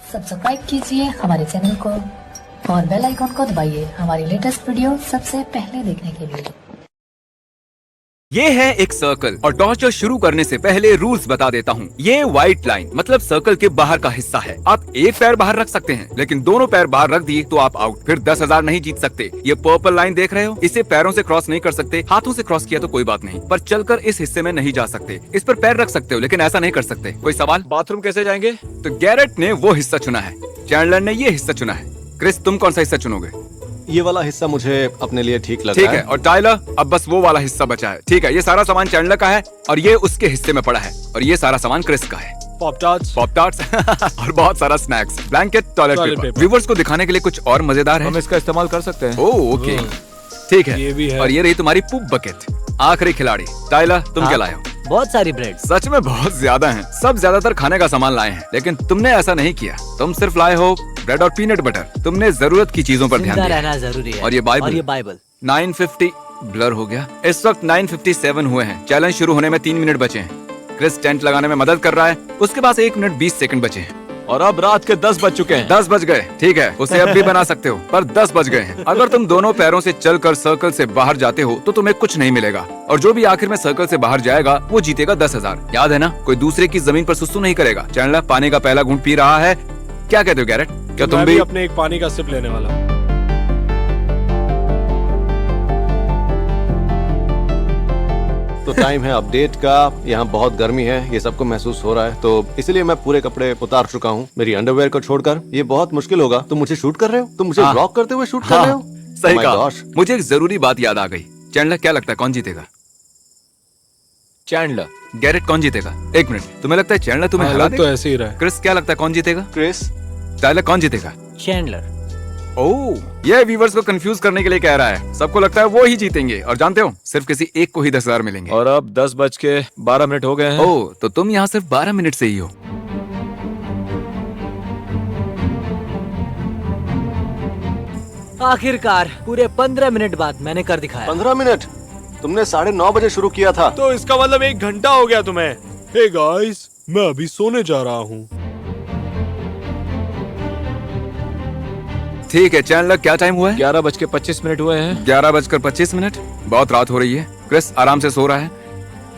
Subscribe कीजिए हमारे channel को और बेल आइकॉन को दबाइए हमारी लेटेस्ट वीडियो सबसे पहले देखने के लिए। ये है एक सर्कल और टॉर्चर शुरू करने से पहले रूल्स बता देता हूँ। ये व्हाइट लाइन मतलब सर्कल के बाहर का हिस्सा है। आप एक पैर बाहर रख सकते हैं, लेकिन दोनों पैर बाहर रख दिए तो आप आउट। फिर 10,000 नहीं जीत सकते। ये पर्पल लाइन देख रहे हो, इसे पैरों से क्रॉस नहीं कर सकते। हाथों से क्रॉस किया तो कोई बात नहीं, पर चलकर इस हिस्से में नहीं जा सकते। इस पर पैर रख सकते हो, लेकिन ऐसा नहीं कर सकते। कोई सवाल? बाथरूम कैसे जाएंगे? तो गैरेट ने वो हिस्सा चुना है, चैंडलर ने ये हिस्सा चुना है। क्रिस, तुम कौन सा हिस्सा चुनोगे? ये वाला हिस्सा मुझे अपने लिए ठीक लगा। ठीक है। और टाइलर, अब बस वो वाला हिस्सा बचा है। ठीक है, ये सारा सामान चैंडलर का है और ये उसके हिस्से में पड़ा है, और ये सारा सामान क्रिस का है। पॉप टार्ट्स और बहुत सारा snacks, blanket, toilet paper. Viewers को दिखाने के लिए कुछ और मजेदार है। हम इसका इस्तेमाल कर सकते हैं। ओह ओके, ठीक है। ये भी है। और ये रही तुम्हारी पूप बकेट। आखिरी खिलाड़ी टाइलर, तुम क्या लाए हो? बहुत सारी ब्रेड। सच में बहुत ज्यादा हैं। सब ज्यादातर खाने का सामान लाए हैं, लेकिन तुमने ऐसा नहीं किया। तुम सिर्फ लाए हो ब्रेड और पीनट बटर। तुमने जरूरत की चीजों पर ध्यान जिंदा दिया। रहना जरूरी है। और ये बाइबल। 9:50 ब्लर हो गया। इस वक्त 9:57 हुए हैं। चैलेंज शुरू होने में 3 मिनट बचे हैं। क्रिस टेंट लगाने में मदद कर रहा है। उसके पास 1 मिनट 20 सेकंड बचे हैं। और अब रात के 10 बज चुके हैं। 10 बज गए। ठीक है, उसे अब भी बना सकते हो, पर 10 बज गए हैं। अगर तुम दोनों पैरों से चलकर सर्कल से बाहर जाते हो तो तुम्हें कुछ नहीं मिलेगा, और जो भी आखिर में सर्कल से बाहर जाएगा वो जीतेगा 10,000। याद है ना, कोई दूसरे की जमीन पर सुसु नहीं करेगा। चैंडलर पानी का पहला घूंट पी रहा है। क्या कहते हो गैरेट? क्या तुम मैं भी? अपने एक पानी का सिप लेने वाला हूँ। तो टाइम है अपडेट का। यहाँ बहुत गर्मी है, ये सबको महसूस हो रहा है, तो इसलिए मैं पूरे कपड़े उतार चुका हूँ, मेरी अंडरवेयर को छोड़कर। ये बहुत मुश्किल होगा। तुम मुझे शूट कर रहे हो? तुम मुझे हाँ। ब्लॉक करते हुए शूट कर रहे हो? सही Oh my कहा। gosh। मुझे एक जरूरी बात याद आ गई। चैंडलर, क्या लगता है कौन जीतेगा? चैंडलर। गैरेट, कौन जीतेगा? 1 मिनट, तुम्हें लगता है चैंडलर तुम्हें हरा हालत तो देगा? ऐसे ही रहा है। क्रिस, क्या लगता है कौन जीतेगा? क्रिस, टाइलर, कौन जीतेगा? चैंडलर। ओह, ये व्यूवर्स को कंफ्यूज करने के लिए कह रहा है। सबको लगता है वो ही जीतेंगे, और जानते हो सिर्फ किसी एक को ही 10,000 मिलेंगे। और अब 10:12 हो गए हैं। ओह, तो तुम यहाँ सिर्फ 12 मिनट से ही हो। आखिरकार पूरे 15 मिनट बाद मैंने कर दिखाया। 15 मिनट? तुमने 9:30 बजे शुरू किया था। तो इसका मतलब 1 घंटा हो गया तुम्हें। हे गाइस, मैं अभी सोने जा रहा हूँ। ठीक है चैंडलर, क्या टाइम हुआ है? 11:25 हुए हैं। 11:25। बहुत रात हो रही है। क्रिस आराम से सो रहा है,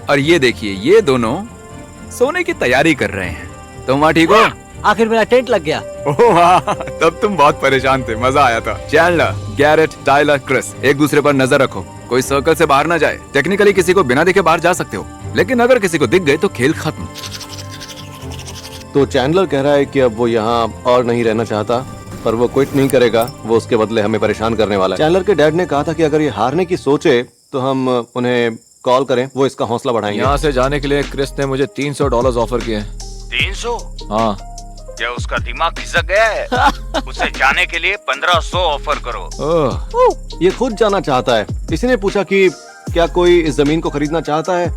और ये देखिए, ये दोनों सोने की तैयारी कर रहे हैं। तुम वहाँ ठीक हो? आखिर मेरा टेंट लग गया। ओह हाँ, तब तुम बहुत परेशान थे, मजा आया था। चैंडलर, गैरेट, टाइलर, क्रिस, एक दूसरे पर नजर रखो, कोई सर्कल से बाहर ना जाए। टेक्निकली किसी को बिना देखे बाहर जा सकते हो, लेकिन अगर किसी को दिख गए तो खेल खत्म। तो चैंडलर कह रहा है कि अब वो यहाँ और नहीं रहना चाहता, पर वो क्विट नहीं करेगा। वो उसके बदले हमें परेशान करने वाला है। चैंडलर के डैड ने कहा था कि अगर ये हारने की सोचे तो हम उन्हें कॉल करें, वो इसका हौसला बढ़ाएंगे। यहाँ से जाने के लिए क्रिस ने मुझे $300 ऑफर किए हैं। 300? हाँ। क्या उसका दिमाग खिसक गया है? उसे जाने के लिए 1500 ऑफर करो। ओह, ये खुद जाना चाहता है। किसी ने पूछा कि क्या कोई इस जमीन को खरीदना चाहता है,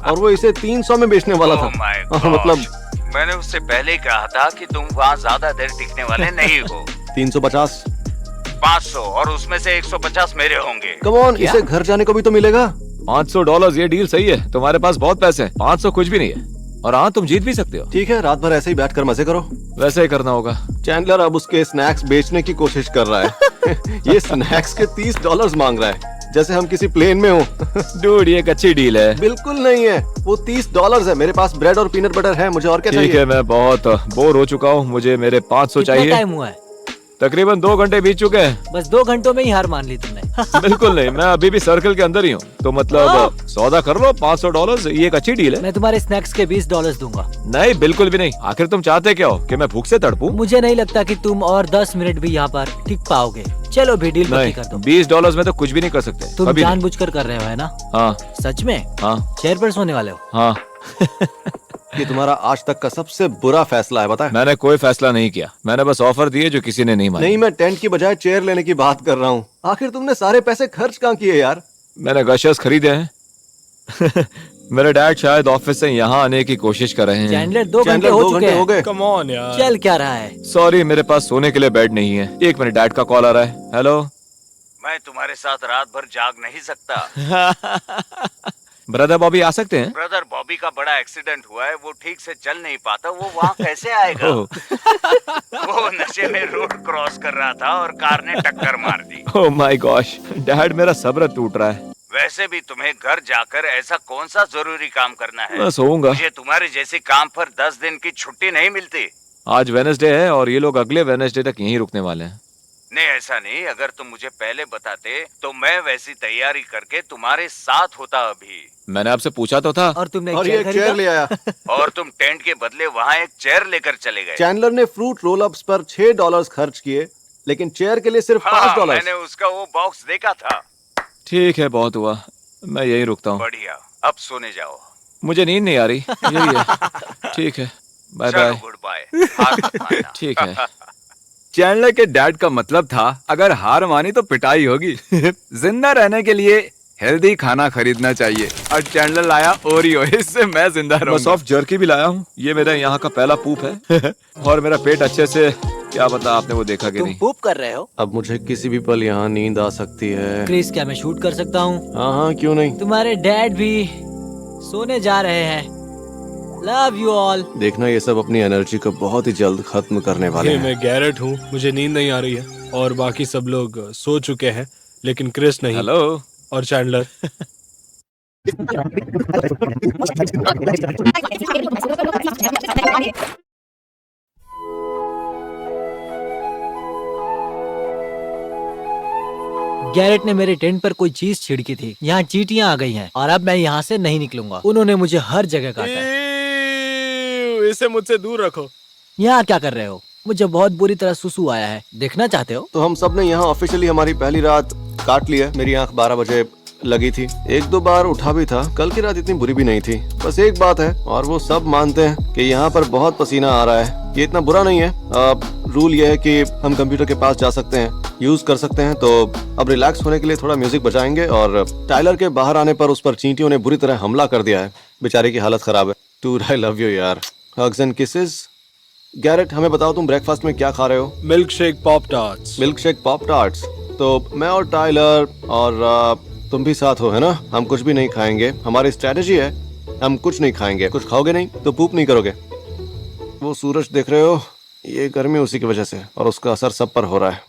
और वो इसे 300 में बेचने वाला था। Oh my मतलब gosh, मैंने उससे पहले ही कहा था कि तुम वहाँ ज्यादा देर टिकने वाले नहीं हो। 350। 500, और उसमें से 150 मेरे होंगे। कम ऑन, इसे घर जाने को भी तो मिलेगा। $500, ये डील सही है। तुम्हारे पास बहुत पैसे हैं। 500 कुछ भी नहीं है। और हाँ, तुम जीत भी सकते हो। ठीक है, रात भर ऐसे ही बैठकर मजे करो। वैसे ही करना होगा। चैंडलर अब उसके स्नैक्स बेचने की कोशिश कर रहा है। ये स्नैक्स के $30 मांग रहा है, जैसे हम किसी प्लेन में हो। डूड, ये एक अच्छी डील है। बिल्कुल नहीं है, वो $30 है। मेरे पास ब्रेड और पीनट बटर है, मुझे और क्या ठीक चाहिए? है, मैं बहुत बोर हो चुका हूँ। मुझे मेरे 500 कितना चाहिए। टाइम हुआ है? तकरीबन 2 घंटे बीत चुके हैं। बस 2 घंटों में ही हार मान ली तुमने। बिल्कुल नहीं, मैं अभी भी सर्कल के अंदर ही हूँ। तो मतलब सौदा कर लो, $500, ये एक अच्छी डील है। मैं तुम्हारे स्नैक्स के $20 दूंगा। नहीं, बिल्कुल भी नहीं। आखिर तुम चाहते क्या हो, कि मैं भूख से तड़पूं? मुझे नहीं लगता कि तुम और 10 मिनट भी यहाँ पर टिक पाओगे। चलो भी डील पक्की नहीं, कर दो। $20 में तो कुछ भी नहीं कर सकते। तुम अभी नहीं। जानबूझकर कर रहे हो, है ना? हाँ सच में? हाँ चेयर पर सोने वाले हो? हाँ। ये तुम्हारा आज तक का सबसे बुरा फैसला है, बता। मैंने कोई फैसला नहीं किया। मैंने बस ऑफर दिए जो किसी ने नहीं माने। नहीं, मैं टेंट की बजाय चेयर लेने की बात कर रहा हूँ। आखिर तुमने सारे पैसे खर्च कहाँ किए यार? मैंने गशर्स खरीदे हैं। मेरे डैड शायद ऑफिस से यहाँ आने की कोशिश कर रहे हैं। चैंडलर 2 घंटे चैंडलर हो 2 चुके घंटे हो हैं। गए। कम ऑन यार। चल क्या रहा है? सॉरी, मेरे पास सोने के लिए बेड नहीं है। 1 मिनट, डैड का कॉल आ रहा है। हेलो। मैं तुम्हारे साथ रात भर जाग नहीं सकता। ब्रदर बॉबी आ सकते हैं? ब्रदर बॉबी का बड़ा एक्सीडेंट हुआ है, वो ठीक से चल नहीं पाता, वो वहाँ कैसे आएगा? ओह वो नशे में रोड क्रॉस कर रहा था और कार ने टक्कर मार दी। ओह माय गॉश, डैड मेरा सब्र टूट रहा है। वैसे भी तुम्हें घर जाकर ऐसा कौन सा जरूरी काम करना है? मैं सोऊंगा। मुझे तुम्हारे जैसे काम पर 10 दिन की छुट्टी नहीं मिलती। आज वेडनेसडे है और ये लोग अगले वेडनेसडे तक यहीं रुकने वाले हैं। नहीं ऐसा नहीं, अगर तुम मुझे पहले बताते तो मैं वैसी तैयारी करके तुम्हारे साथ होता अभी। मैंने आपसे पूछा तो था। और तुमने और एक ये चेयर चेयर खरीदा? ले आया। और तुम टेंट के बदले वहाँ एक चेयर लेकर चले गए। चैंडलर ने फ्रूट रोल अप्स पर $6 खर्च किए, लेकिन चेयर के लिए सिर्फ हाँ, $5। मैंने उसका वो बॉक्स देखा था। ठीक है, बहुत हुआ, मैं यहीं रुकता हूँ। बढ़िया, अब सोने जाओ। मुझे नींद नहीं आ रही, यही है। ठीक है, बाय चलो बाय। Good bye. हाथ मत मारना। ठीक है। चैंडलर के डैड का मतलब था अगर हार मानी तो पिटाई होगी। जिंदा रहने के लिए हेल्दी खाना खरीदना चाहिए और चैंडलर लाया ओरियो, इससे मैं जिंदा मैं रहूंगा। सॉफ्ट जर्की भी लाया हूँ, ये मेरे यहाँ का पहला पूप है। और मेरा पेट अच्छे से, क्या पता आपने वो देखा कि तुम नहीं। पूप कर रहे हो? अब मुझे किसी भी पल यहाँ नींद आ सकती है। क्रिस, क्या मैं शूट कर सकता हूँ? हाँ हाँ, क्यों नहीं। तुम्हारे डैड भी सोने जा रहे हैं। Love you all. देखना ये सब अपनी एनर्जी को बहुत ही जल्द खत्म करने वाले ये हैं। मैं गैरेट हूँ, मुझे नींद नहीं आ रही है और बाकी सब लोग सो चुके हैं, लेकिन क्रिस नहीं। हेलो। और चैंडलर। गैरेट ने मेरे टेंट पर कोई चीज छिड़की थी। यहाँ चींटियां आ गई हैं और अब मैं यहाँ से नहीं निकलूंगा। उन्होंने मुझे हर जगह काटा है। इसे मुझसे दूर रखो। यहाँ क्या कर रहे हो? मुझे बहुत बुरी तरह सुसु आया है, देखना चाहते हो? तो हम सब ने यहाँ ऑफिशियली हमारी पहली रात काट ली है। मेरी आंख 12 बजे लगी थी, एक दो बार उठा भी था। कल की रात इतनी बुरी भी नहीं थी। बस एक बात है और वो सब मानते हैं कि यहाँ पर बहुत पसीना आ रहा है। ये इतना बुरा नहीं है। रूल ये है कि हम कंप्यूटर के पास जा सकते हैं, यूज कर सकते हैं। तो अब रिलैक्स होने के लिए थोड़ा म्यूजिक बजाएंगे। और टाइलर के बाहर आने पर उस पर चींटियों ने बुरी तरह हमला कर दिया है। बेचारे की हालत खराब है। डूड आई लव यू यार। Hugs and kisses. गैरेट, हमें बताओ तुम ब्रेकफास्ट में क्या खा रहे हो? Milk shake pop tarts. Milk shake pop tarts. तो मैं और टाइलर और तुम भी साथ हो, है ना? हम कुछ भी नहीं खाएंगे। हमारी स्ट्रेटेजी है, हम कुछ नहीं खाएंगे। कुछ खाओगे नहीं तो पूप नहीं करोगे। वो सूरज देख रहे हो, ये गर्मी उसी की वजह से और उसका असर सब पर हो रहा है।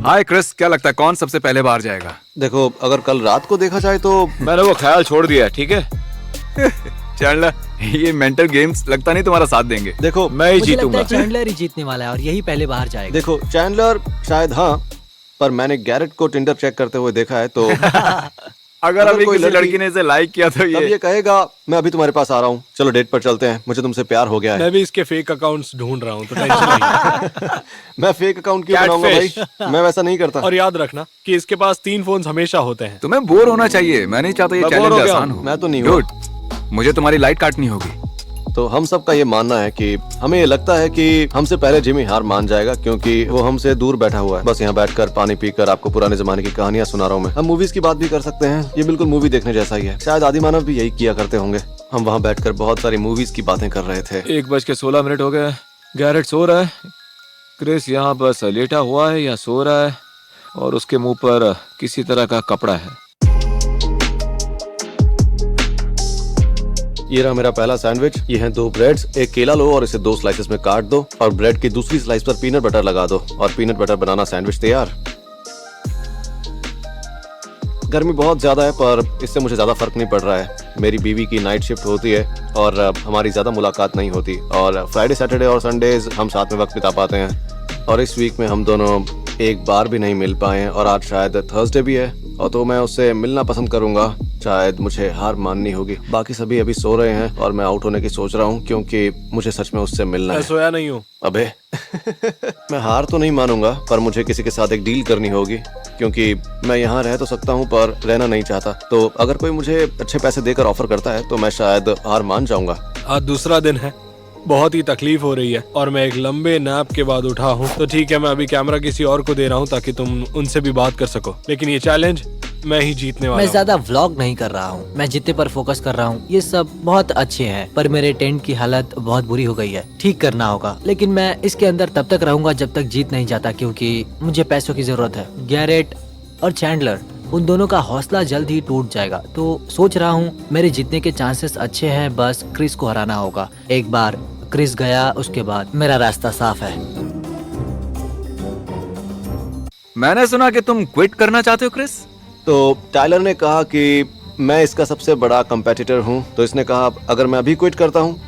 हाय क्रिस, क्या लगता है कौन सबसे पहले बाहर जाएगा? देखो, अगर कल रात को देखा जाए तो मैंने वो ख्याल छोड़ दिया है, ठीक है। चैंडलर, ये मेंटल गेम्स लगता नहीं तुम्हारा साथ देंगे। देखो मैं ही मुझे लगता जीतूंगा। है चैंडलर ही जीतने वाला है और यही पहले बाहर जाएगा। देखो चैंडलर शायद हाँ, पर मैंने गैरेट को टिंडर चेक करते हुए देखा है। तो अगर अभी कोई किसी लड़की ने इसे लाइक किया तो तब ये ये कहेगा मैं अभी तुम्हारे पास आ रहा हूँ, चलो डेट पर चलते हैं, मुझे तुमसे प्यार हो गया है। मैं भी इसके फेक अकाउंट्स ढूंढ रहा हूँ, तो टेंशन नहीं। मैं फेक अकाउंट क्यों बनाऊंगा भाई? Catfish। मैं वैसा नहीं करता। और याद रखना कि इसके पास 3 फोन्स हमेशा होते हैं। तुम्हें बोर होना चाहिए। मैं नहीं चाहता ये मैं बोर चैलेंज हो गया आसान हूं। हो। मैं तो नहीं हुआ। Dude, मुझे तुम्हारी लाइट काटनी होगी। तो हम सबका ये मानना है कि हमें ये लगता है कि हमसे पहले जिमी हार मान जाएगा, क्योंकि वो हमसे दूर बैठा हुआ है। बस यहाँ बैठकर पानी पीकर आपको पुराने जमाने की कहानियां सुना रहा हूँ मैं। हम मूवीज की बात भी कर सकते हैं, ये बिल्कुल मूवी देखने जैसा ही है। शायद आदिमानव भी यही किया करते होंगे। हम वहाँ बैठकर बहुत सारी मूवीज की बातें कर रहे थे। 1:16 हो गए। गैरेट सो रहा है, क्रिस यहाँ बस लेटा हुआ है या सो रहा है और उसके मुंह पर किसी तरह का कपड़ा है। ये रहा मेरा पहला सैंडविच। ये हैं 2 ब्रेड्स, एक केला लो और इसे 2 स्लाइसेस में काट दो और ब्रेड की दूसरी स्लाइस पर पीनट बटर लगा दो और पीनट बटर बनाना सैंडविच तैयार। गर्मी बहुत ज्यादा है पर इससे मुझे ज्यादा फर्क नहीं पड़ रहा है। मेरी बीवी की नाइट शिफ्ट होती है और हमारी ज्यादा मुलाकात नहीं होती और फ्राइडे सैटरडे और संडेज हम साथ में वक्त बिता पाते हैं। और इस वीक में हम दोनों एक बार भी नहीं मिल पाए हैं और आज शायद थर्सडे भी है और तो मैं उससे मिलना पसंद करूंगा। शायद मुझे हार माननी होगी। बाकी सभी अभी सो रहे हैं और मैं आउट होने की सोच रहा हूँ क्योंकि मुझे सच में उससे मिलना मैं है। सोया नहीं हूँ। अबे मैं हार तो नहीं मानूंगा, पर मुझे किसी के साथ एक डील करनी होगी क्योंकि मैं यहाँ रह तो सकता हूँ पर रहना नहीं चाहता। तो अगर कोई मुझे अच्छे पैसे देकर ऑफर करता है तो मैं शायद हार मान जाऊंगा। आज दूसरा दिन है, बहुत ही तकलीफ हो रही है और मैं एक लंबे नैप के बाद उठा हूँ। तो ठीक है, मैं अभी कैमरा किसी और को दे रहा हूँ ताकि तुम उनसे भी बात कर सको, लेकिन ये चैलेंज मैं ही जीतने वाला मैं हूँ। ज्यादा व्लॉग नहीं कर रहा हूँ, मैं जीतने पर फोकस कर रहा हूँ। ये सब बहुत अच्छे हैं पर मेरे टेंट की हालत बहुत बुरी हो गई है, ठीक करना होगा। लेकिन मैं इसके अंदर तब तक रहूंगा जब तक जीत नहीं जाता क्योंकि मुझे पैसों की जरूरत है। गैरेट, और चैंडलर, उन दोनों का हौसला जल्द ही टूट जाएगा। तो सोच रहा हूँ मेरे जीतने के चांसेस अच्छे हैं, बस क्रिस को हराना होगा। एक बार क्रिस गया, उसके बाद मेरा रास्ता साफ है। मैंने सुना कि तुम क्विट करना चाहते हो क्रिस। तो टाइलर ने कहा कि मैं इसका सबसे बड़ा कंपेटिटर हूँ, तो इसने कहा अगर मैं अभी क्विट करता हूँ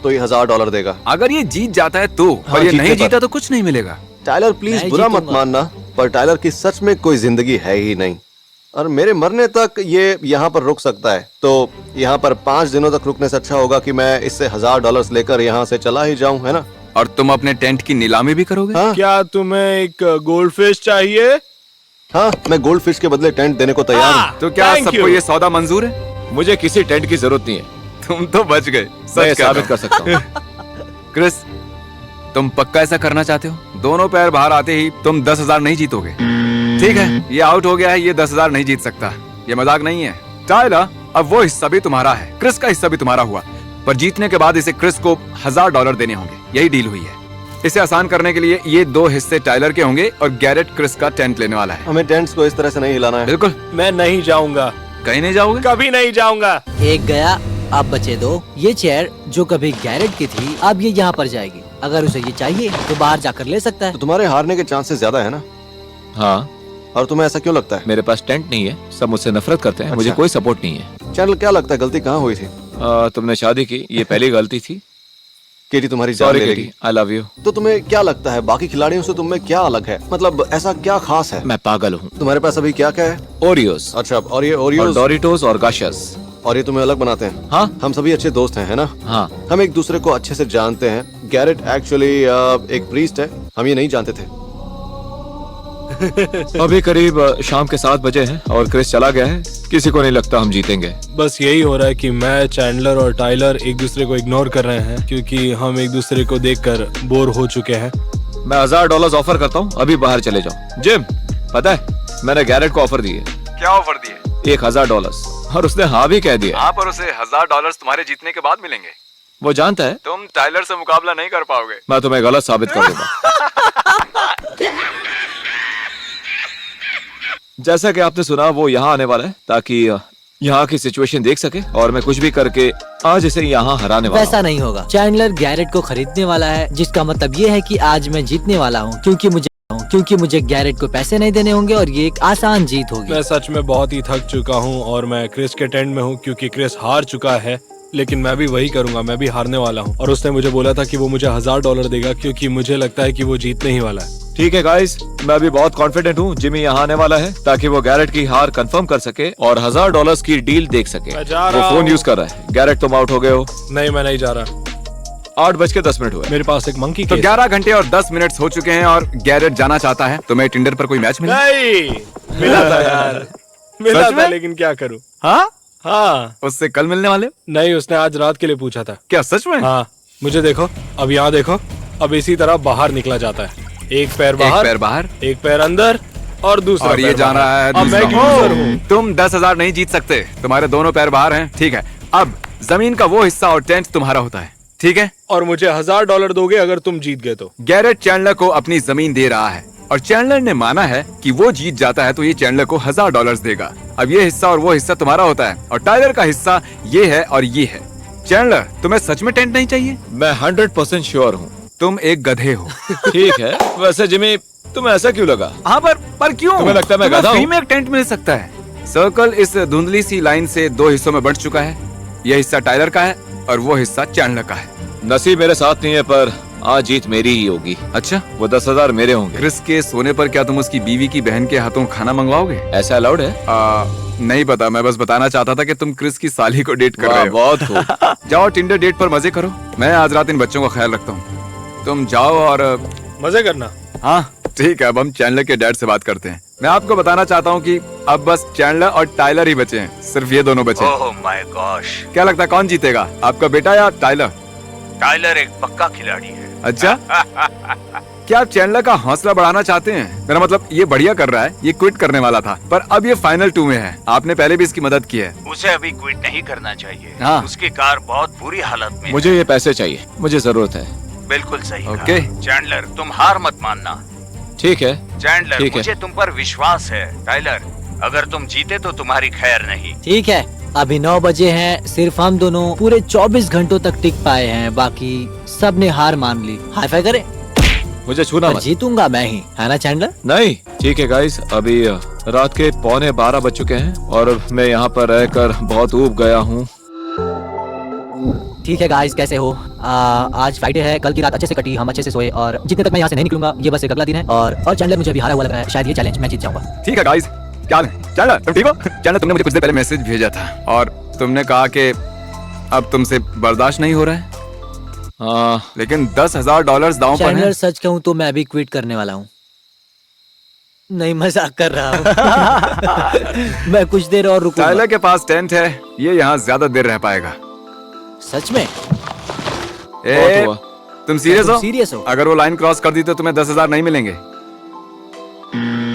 तो ये $1000 देगा। अगर ये जीत जाता है तो, हाँ, और ये जीतने नहीं पर। जीता तो कुछ नहीं मिलेगा। टाइलर प्लीज मैं बुरा मत जीतूंगा। मानना, पर टाइलर की सच में कोई जिंदगी है ही नहीं और मेरे मरने तक ये यहाँ पर रुक सकता है। तो यहाँ पर 5 दिनों तक रुकने से अच्छा होगा कि मैं इससे $1000 लेकर यहाँ से चला ही जाऊँ, है ना? और तुम अपने टेंट की नीलामी भी करोगे? हाँ क्या तुम्हें एक गोल्ड फिश चाहिए? हाँ, मैं गोल्ड फिश के बदले टेंट देने को तैयार हूँ। तो क्या Thank सबको you. ये सौदा मंजूर है? मुझे किसी टेंट की जरूरत नहीं है, तुम तो बच गए। मैं सच साबित कह कर सकता हूँ। क्रिस, तुम पक्का ऐसा करना चाहते हो? दोनों पैर बाहर आते ही तुम 10,000 नहीं जीतोगे। ठीक है, ये आउट हो गया है, ये 10,000 नहीं जीत सकता। ये मजाक नहीं है। टाइलर, अब वो हिस्सा भी तुम्हारा है, क्रिस का हिस्सा भी तुम्हारा हुआ, पर जीतने के बाद इसे क्रिस को $1000 देने होंगे। यही डील हुई है। इसे आसान करने के लिए ये 2 हिस्से टाइलर के होंगे और गैरेट क्रिस का टेंट लेने वाला है। हमें टेंट्स को इस तरह से नहीं हिलाना है। बिल्कुल। मैं नहीं जाऊंगा, कहीं नहीं जाओगे? कभी नहीं जाऊंगा। एक गया, अब बचे 2। ये चेयर जो कभी गैरेट की थी, अब ये यहाँ पर जाएगी। अगर उसे ये चाहिए तो बाहर जाकर ले सकता तो है। तुम्हारे हारने के चांसेस ज्यादा है ना? हाँ, और तुम्हें ऐसा क्यों लगता है? मेरे पास टेंट नहीं है, सब मुझसे नफरत करते हैं, मुझे अच्छा। कोई सपोर्ट नहीं है। चैनल, क्या लगता है गलती कहाँ हुई थी? तुमने शादी की, ये पहली गलती थी। केटी तुम्हारी जान सॉरी ले केटी, लेगी। I love you. तो तुम्हें क्या लगता है बाकी खिलाड़ियों से तुम में क्या अलग है? मतलब ऐसा क्या खास है? मैं पागल हूँ। तुम्हारे पास अभी क्या क्या है? ओरियोस अच्छा, और ये और ओरियोस डोरिटोस और गाशस। और ये तुम्हें अलग बनाते हैं? हाँ हम सभी अच्छे दोस्त हैं, है ना? हाँ, हम एक दूसरे को अच्छे से जानते हैं। गैरेट एक्चुअली एक प्रीस्ट है, हम ये नहीं जानते थे। अभी करीब शाम के 7 बजे हैं और क्रिस चला गया है। किसी को नहीं लगता हम जीतेंगे। बस यही हो रहा है कि मैं, चैंडलर और टाइलर एक दूसरे को इग्नोर कर रहे हैं क्योंकि हम एक दूसरे को देखकर बोर हो चुके हैं। मैं $1000 ऑफर करता हूँ, अभी बाहर चले जाओ। जिम, पता है मैंने गैरेट को ऑफर दिए क्या ऑफर दिए? $1000 और उसने हाँ भी कह दिया। हाँ, पर उसे $1000 तुम्हारे जीतने के बाद मिलेंगे। वो जानता है तुम टाइलर से मुकाबला नहीं कर पाओगे। मैं तुम्हें गलत साबित कर दूंगा। जैसा कि आपने सुना, वो यहाँ आने वाला है ताकि यहाँ की सिचुएशन देख सके और मैं कुछ भी करके आज इसे यहाँ हराने वाला वैसा नहीं होगा। चैंडलर गैरेट को खरीदने वाला है, जिसका मतलब ये है कि आज मैं जीतने वाला हूँ क्योंकि मुझे गैरेट को पैसे नहीं देने होंगे और ये एक आसान जीत होगी। मैं सच में बहुत ही थक चुका हूँ और मैं क्रिस के टेंट में हूँ क्योंकि क्रिस हार चुका है। लेकिन मैं भी वही करूंगा, मैं भी हारने वाला हूँ। और उसने मुझे बोला था कि वो मुझे $1000 देगा क्योंकि मुझे लगता है कि वो जीतने ही वाला है। ठीक है गाइस, मैं अभी बहुत कॉन्फिडेंट हूँ जिमी यहाँ आने वाला है ताकि वो गैरेट की हार कंफर्म कर सके और $1000 की डील देख सके। मैं जा वो रहा फोन हूँ। यूज कर रहा है। गैरेट, तुम आउट हो गए हो। नहीं, मैं नहीं जा रहा। 8:10 हुए। मेरे पास एक मंकी तो केस 11 घंटे और 10 मिनट हो चुके हैं और गैरेट जाना चाहता है। तुम्हें टिंडर पर कोई मैच मिला? नहीं मिला था यार, मिला सच था, में? लेकिन क्या करूँ। हाँ, हाँ, उससे कल मिलने वाले हो? नहीं, उसने आज रात के लिए पूछा था। क्या सच में? हाँ, मुझे देखो, अब यहाँ देखो, अब इसी तरह बाहर निकला जाता है। एक पैर एक बाहर, पैर बाहर एक पैर अंदर और दूसरा और ये पैर जान बाहर। रहा है अब मैं दूसरा। यूजर हूँ। तुम 10,000 नहीं जीत सकते, तुम्हारे दोनों पैर बाहर हैं। ठीक है, अब जमीन का वो हिस्सा और टेंट तुम्हारा होता है। ठीक है, और मुझे $1000 दोगे अगर तुम जीत गए तो। गैरेट चैंडलर को अपनी जमीन दे रहा है और चैंडलर ने माना है कि वो जीत जाता है तो ये चैंडलर को $1000 देगा। अब ये हिस्सा और वो हिस्सा तुम्हारा होता है और टाइलर का हिस्सा ये है और ये है। चैंडलर, तुम्हें सच में टेंट नहीं चाहिए? मैं 100% श्योर हूँ। तुम एक गधे हो। ठीक है, वैसे जिमी तुम्हें ऐसा क्यों लगा? हाँ, पर क्यों? तुम्हें लगता है मैं तुम्हें गधा हूँ? फ्री में एक टेंट मिल सकता है। सर्कल इस धुंधली सी लाइन से 2 हिस्सों में बढ़ चुका है। यह हिस्सा टाइलर का है और वो हिस्सा चैंडलर का है। नसीब मेरे साथ नहीं है, पर आज जीत मेरी ही होगी। अच्छा, वो 10,000 मेरे होंगे। क्रिस के सोने पर क्या तुम उसकी बीवी की बहन के हाथों खाना मंगवाओगे? ऐसा अलाउड है? नहीं पता, मैं बस बताना चाहता था कि तुम क्रिस की साली को डेट कर वाह, रहे हो। बहुत खूब। जाओ टिंडर डेट पर मजे करो। मैं आज रात इन बच्चों का ख्याल रखता हूँ। तुम जाओ और मजे करना। हाँ ठीक है, अब हम चैंडलर के डैड से बात करते हैं। मैं आपको बताना चाहता हूँ कि अब बस चैंडलर और टाइलर ही बचे हैं। सिर्फ ये दोनों बचे हैं। ओह माय गॉश, क्या लगता है कौन जीतेगा, आपका बेटा या टाइलर? टाइलर एक पक्का खिलाड़ी है। अच्छा, क्या आप चैंडलर का हौसला बढ़ाना चाहते हैं? मेरा मतलब ये बढ़िया कर रहा है, ये क्विट करने वाला था पर अब ये फाइनल 2 में है। आपने पहले भी इसकी मदद की है। उसे अभी क्विट नहीं करना चाहिए। हाँ। उसकी कार बहुत बुरी हालत में मुझे ये पैसे चाहिए, मुझे जरूरत है। बिल्कुल सही ओके। कहा। चैंडलर, तुम हार मत मानना। ठीक है। चैंडलर, ठीक है। मुझे तुम पर विश्वास है। टाइलर, अगर तुम जीते तो तुम्हारी खैर नहीं। ठीक है, अभी 9 बजे हैं, सिर्फ हम दोनों पूरे 24 घंटों तक टिक पाए हैं, बाकी सब ने हार मान ली। हाई फाई करें? मुझे छूना पर मत। जीतूंगा मैं ही, है ना चैंडलर? नहीं, ठीक है गाइस, अभी रात के 11:15 बज चुके हैं और मैं यहाँ पर रहकर बहुत ऊब गया हूँ। ठीक है गाइस, कैसे हो? आज फ्राइडे है, कल की रात अच्छे से कटी, हम अच्छे से सोए और जितने तक मैं यहाँ से नहीं निकलूंगा ये बस एक अगला दिन है। और चैंडलर मुझे अभी हारा हुआ लग रहा है, शायद ये चैलेंज मैं जीत जाऊंगा। ठीक है गाइस, क्या हाल है? चैंडलर, तुम ठीक हो? चैंडलर, तुमने मुझे कुछ देर पहले मैसेज भेजा था और तुमने कहा कि अब तुमसे बर्दाश्त नहीं हो रहा है, लेकिन $10,000 दांव पर चैंडलर, है। सच कहूँ तो मैं अभी क्विट करने वाला हूँ। नहीं, मजाक कर रहा हूँ। मैं कुछ देर और रुकूंगा। टाइलर के पास टेंट है, ये यहाँ ज्यादा देर रह पाएगा। सच में? ए, हुआ। तुम सीरियस हो? सीरियस हो? अगर वो लाइन क्रॉस कर दी तो तुम्हें 10,000 नहीं मिलेंगे।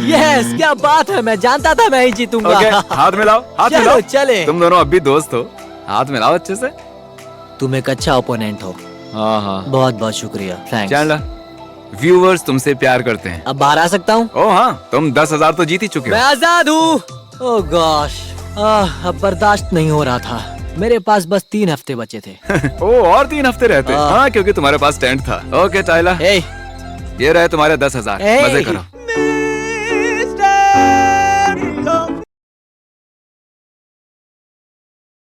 यस, क्या बात है, मैं जानता था मैं ही जीतूंगा। ओके, हाथ मिलाओ, हाथ चलो, मिलाओ। चले। तुम दोनों अब भी दोस्त हो, हाथ मिलाओ अच्छे से। तुम एक अच्छा ओपोनेंट हो। हाँ हाँ, बहुत बहुत शुक्रिया, थैंक्स। चैंडलर, व्यूअर्स तुमसे प्यार करते हैं। अब बाहर आ सकता हूँ? ओ हाँ, तुम 10,000 तो जीत ही चुके मैं हो। आजाद हूँ। ओह गॉश, अब बर्दाश्त नहीं हो रहा था। मेरे पास बस 3 हफ्ते बचे थे। ओ, और 3 हफ्ते रहते। हाँ, क्योंकि तुम्हारे पास टेंट था। ओके टाइलर, ए, ये रहे तुम्हारे 10,000, ए, मजे करो।